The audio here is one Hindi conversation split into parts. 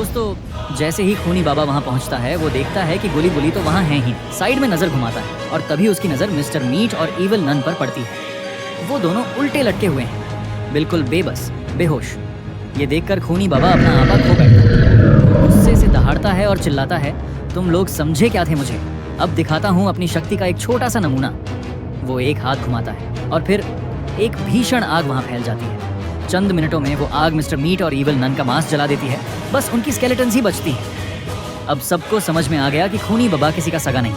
दोस्तों जैसे ही खूनी बाबा वहाँ पहुँचता है वो देखता है कि गुली बुली तो वहाँ है ही। साइड में नजर घुमाता है और तभी उसकी नजर मिस्टर मीट और इविल नन पर पड़ती है। वो दोनों उल्टे लटके हुए हैं, बिल्कुल बेबस, बेहोश। ये देखकर खूनी बाबा अपना आपा खो बैठता है। वो गुस्से से दहाड़ता है और चिल्लाता है, तुम लोग समझे क्या थे मुझे? अब दिखाता हूँ अपनी शक्ति का एक छोटा सा नमूना। वो एक हाथ घुमाता है और फिर एक भीषण आग वहाँ फैल जाती है। चंद मिनटों में वो आग मिस्टर मीट और इविल नन का मांस जला देती है। बस उनकी स्केलेटन्स ही बचती हैं। अब सबको समझ में आ गया कि खूनी बाबा किसी का सगा नहीं।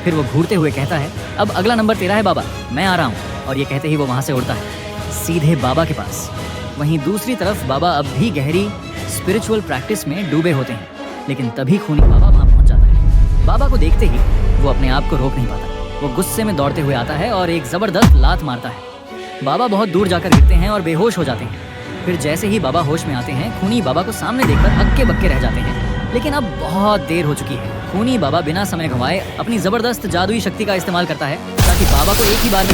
फिर वो घूरते हुए कहता है, अब अगला नंबर तेरा है बाबा, मैं आ रहा हूँ। और ये कहते ही वो वहाँ से उड़ता है सीधे बाबा के पास। वहीं दूसरी तरफ बाबा अब भी गहरी स्पिरिचुअल प्रैक्टिस में डूबे होते हैं। लेकिन तभी खूनी बाबा वहाँ पहुँच जाता है। बाबा को देखते ही वो अपने आप को रोक नहीं पाता। वो गुस्से में दौड़ते हुए आता है और एक जबरदस्त लात मारता है। बाबा बहुत दूर जाकर गिरते हैं और बेहोश हो जाते हैं। फिर जैसे ही बाबा होश में आते हैं, खूनी बाबा को सामने देखकर हक्के बक्के रह जाते हैं। लेकिन अब बहुत देर हो चुकी है। खूनी बाबा बिना समय गंवाए अपनी जबरदस्त जादुई शक्ति का इस्तेमाल करता है ताकि बाबा को एक ही बार में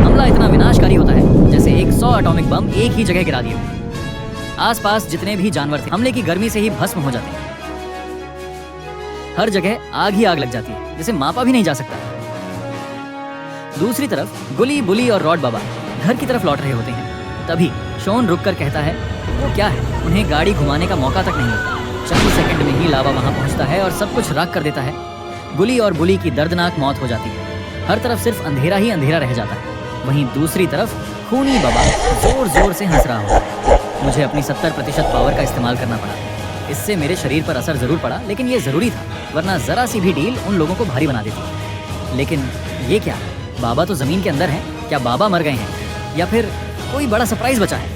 हमला इतना विनाशकारी होता है जैसे 100 एटॉमिक बम एक ही जगह गिरा दिए। आसपास जितने भी जानवर थे हमले की गर्मी से ही भस्म हो जाते हैं। हर जगह आग ही आग लग जाती है, जिसे मापा भी नहीं जा सकता। दूसरी तरफ गुली बुली और रॉड बाबा घर की तरफ लौट रहे होते हैं। तभी शॉन रुककर कहता है, वो क्या है? उन्हें गाड़ी घुमाने का मौका तक नहीं मिलता। चंद सेकंड में ही लावा वहां पहुंचता है और सब कुछ राख कर देता है। गुली और बुली की दर्दनाक मौत हो जाती है। हर तरफ सिर्फ अंधेरा ही अंधेरा रह जाता है। वहीं दूसरी तरफ खूनी बाबा जोर जोर से हंस रहा होता है। मुझे अपनी 70% पावर का इस्तेमाल करना पड़ा। इससे मेरे शरीर पर असर जरूर पड़ा, लेकिन ये जरूरी था, वरना जरा सी भी डील उन लोगों को भारी बना देती। लेकिन ये क्या? बाबा तो जमीन के अंदर हैं। क्या बाबा मर गए हैं या फिर कोई बड़ा सरप्राइज बचा है?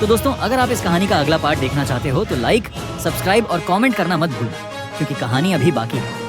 तो दोस्तों, अगर आप इस कहानी का अगला पार्ट देखना चाहते हो तो लाइक, सब्सक्राइब और कमेंट करना मत भूलना, क्योंकि कहानी अभी बाकी है।